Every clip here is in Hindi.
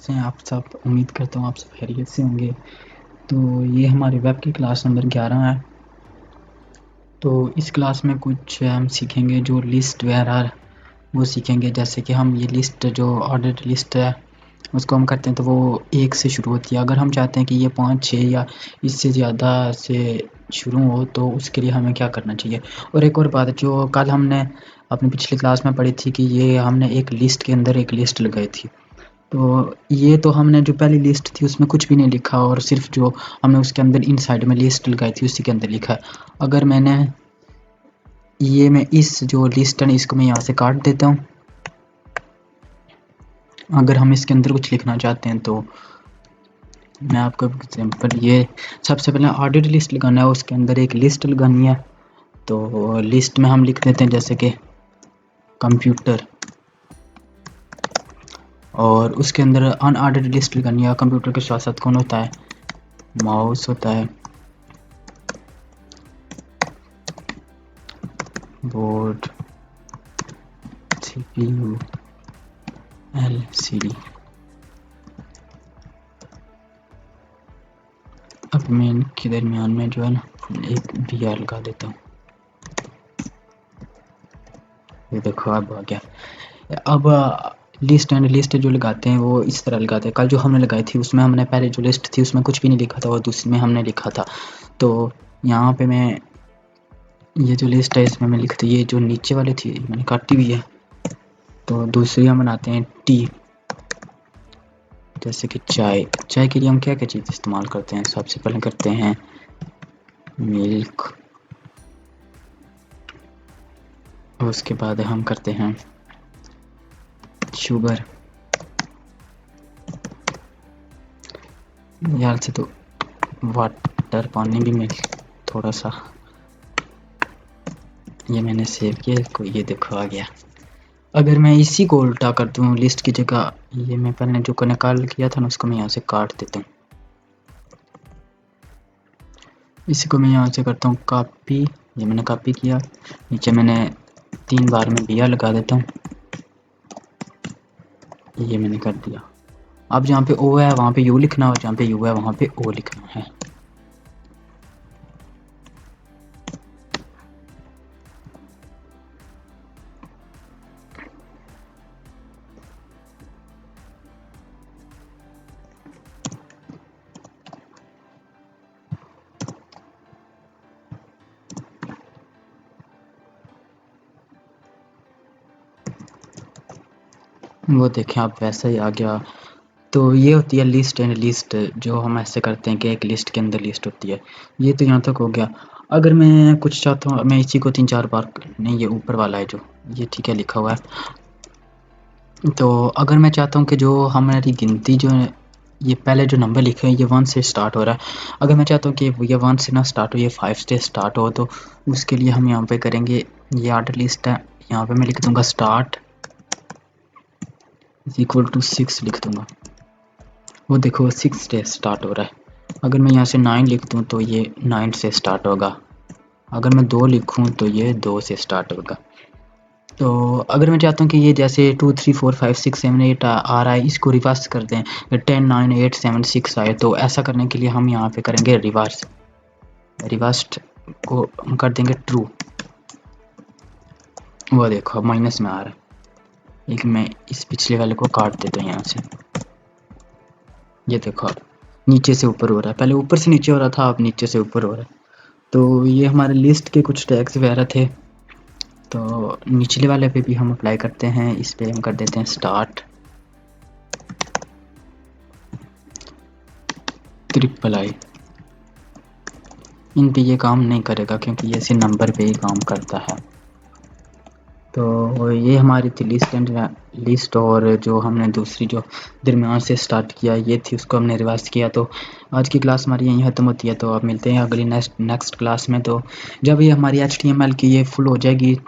कैसे हैं आप सब। उम्मीद करता हूँ आप सब खैरियत से होंगे। तो ये हमारे वेब की क्लास नंबर 11 है। तो इस क्लास में कुछ हम सीखेंगे जो लिस्ट वगैरह वो सीखेंगे। जैसे कि हम ये लिस्ट जो ऑर्डर लिस्ट है उसको हम करते हैं तो वो 1 से शुरू होती है। अगर हम चाहते हैं कि ये 5, 6 या इससे ज़्यादा से शुरू हो तो उसके लिए हमें क्या करना चाहिए। और एक और बात जो कल हमने अपनी पिछली क्लास में पढ़ी थी कि ये हमने एक लिस्ट के अंदर एक लिस्ट लगाई थी। तो ये तो हमने जो पहली लिस्ट थी उसमें कुछ भी नहीं लिखा और सिर्फ जो हमने उसके अंदर इन साइड में लिस्ट लगाई थी उसी के अंदर लिखा है। अगर मैं इस जो लिस्ट है इसको मैं यहाँ से काट देता हूँ। अगर हम इसके अंदर कुछ लिखना चाहते हैं तो मैं आपको एग्जांपल ये सबसे पहले ऑर्डर्ड लिस्ट लगाना है, उसके अंदर एक लिस्ट लगानी है। तो लिस्ट में हम लिख देते हैं जैसे कि कंप्यूटर, और उसके अंदर अनऑर्डर्ड लिस्ट लगानी है। कंप्यूटर के साथ साथ कौन होता है, माउस होता है, बोर्ड, CPU, LCD। अब मैं इनके दरमियान में जो है ना एक VR लगा देता हूँ। ये देखो अब आ गया। अब लिस्ट एंड लिस्ट जो लगाते हैं वो इस तरह लगाते हैं। कल जो हमने लगाई थी उसमें हमने पहले जो लिस्ट थी उसमें कुछ भी नहीं लिखा था और दूसरी में हमने लिखा था। तो यहाँ पे मैं ये जो लिस्ट है इसमें मैं लिखती, ये जो नीचे वाली थी मैंने काटी हुई है। तो दूसरी हम बनाते हैं टी, जैसे कि चाय। चाय के लिए हम क्या क्या चीज़ इस्तेमाल करते हैं। सबसे पहले करते हैं मिल्क, उसके बाद हम करते हैं शुगर। यार से तो वाटर पानी भी मिल थोड़ा सा, ये मैंने सेव किया इसको, ये देखो आ गया। अगर मैं इसी को उल्टा कर दूँ लिस्ट की जगह, ये मैं पहले जो को निकाल किया था ना उसको मैं यहाँ से काट देता हूँ। इसी को मैं यहाँ से करता हूँ कॉपी, ये मैंने कॉपी किया, नीचे मैंने 3 बार में VR लगा देता हूँ, ये मैंने कर दिया। अब जहाँ पे O है वहाँ पे U लिखना और जहाँ पे U है वहाँ पे O लिखना है। वो देखें आप वैसा ही आ गया। तो ये होती है लिस्ट एंड लिस्ट, जो हम ऐसे करते हैं कि एक लिस्ट के अंदर लिस्ट होती है। ये तो यहाँ तक हो गया। अगर मैं कुछ चाहता हूँ, मैं इसी को 3-4 बार नहीं, ये ऊपर वाला है जो ये ठीक है लिखा हुआ है। तो अगर मैं चाहता हूँ कि जो हमारी गिनती जो है ये पहले जो नंबर लिखे हैं ये 1 से स्टार्ट हो रहा है, अगर मैं चाहता हूँ कि ये 1 से ना स्टार्ट हो, ये 5 से स्टार्ट हो, तो उसके लिए हम यहाँ पे करेंगे, ये ऑर्डर लिस्ट है, यहाँ पे मैं लिख दूँगा स्टार्ट इक्वल टू 6 लिख दूँगा। वो देखो 6 से स्टार्ट हो रहा है। अगर मैं यहाँ से 9 लिख दूँ तो ये 9 से स्टार्ट होगा। अगर मैं 2 लिखूँ तो ये 2 से स्टार्ट होगा। तो अगर मैं चाहता हूँ कि ये जैसे 2, 3, 4, 5, 6, 7, 8 आ रहा है, इसको रिवर्स कर दें, 10, 9, 8, 7, 6 आए, तो ऐसा करने के लिए हम यहाँ पे करेंगे रिवर्स। रिवर्स्ड को हम कर देंगे ट्रू। वो देखो माइनस में आ रहा है। एक मैं इस पिछले वाले को काट देता हूँ यहाँ से, ये देखो नीचे से ऊपर हो रहा है, पहले ऊपर से नीचे हो रहा था, अब नीचे से ऊपर हो रहा है। तो ये हमारे लिस्ट के कुछ टैग्स वगैरह थे। तो निचले वाले पे भी हम अप्लाई करते हैं, इस पे हम कर देते हैं स्टार्ट $III। इन पे ये काम नहीं करेगा क्योंकि ये सिर्फ नंबर पे ही काम करता है। तो ये हमारी थी लिस्ट एंड लिस्ट, और जो हमने दूसरी जो दरमियान से स्टार्ट किया ये थी उसको हमने रिवाइज किया। तो आज की क्लास हमारी यहीं ख़त्म होती है। तो अब मिलते हैं अगली नेक्स्ट क्लास में। तो जब ये हमारी HTML की ये फुल हो जाएगी,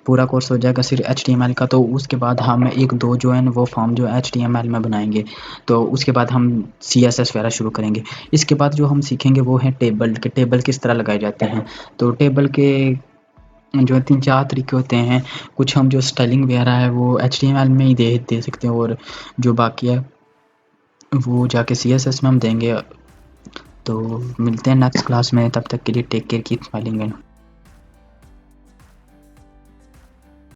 पूरा कोर्स हो जाएगा सिर्फ HTML का, तो उसके बाद हम 1-2 जो है वो फॉर्म जो HTML में बनाएंगे। तो उसके बाद हम CSS वगैरह शुरू करेंगे। इसके बाद जो हम सीखेंगे वो है टेबल के, टेबल किस तरह लगाए जाते हैं। तो टेबल के जो 3-4 तरीके होते हैं। कुछ हम जो स्टाइलिंग वगैरह है वो HTML में ही दे सकते हैं, और जो बाकी है वो जाके CSS में हम देंगे। तो मिलते हैं नेक्स्ट क्लास में, तब तक के लिए टेक केयर, कीप स्माइलिंग।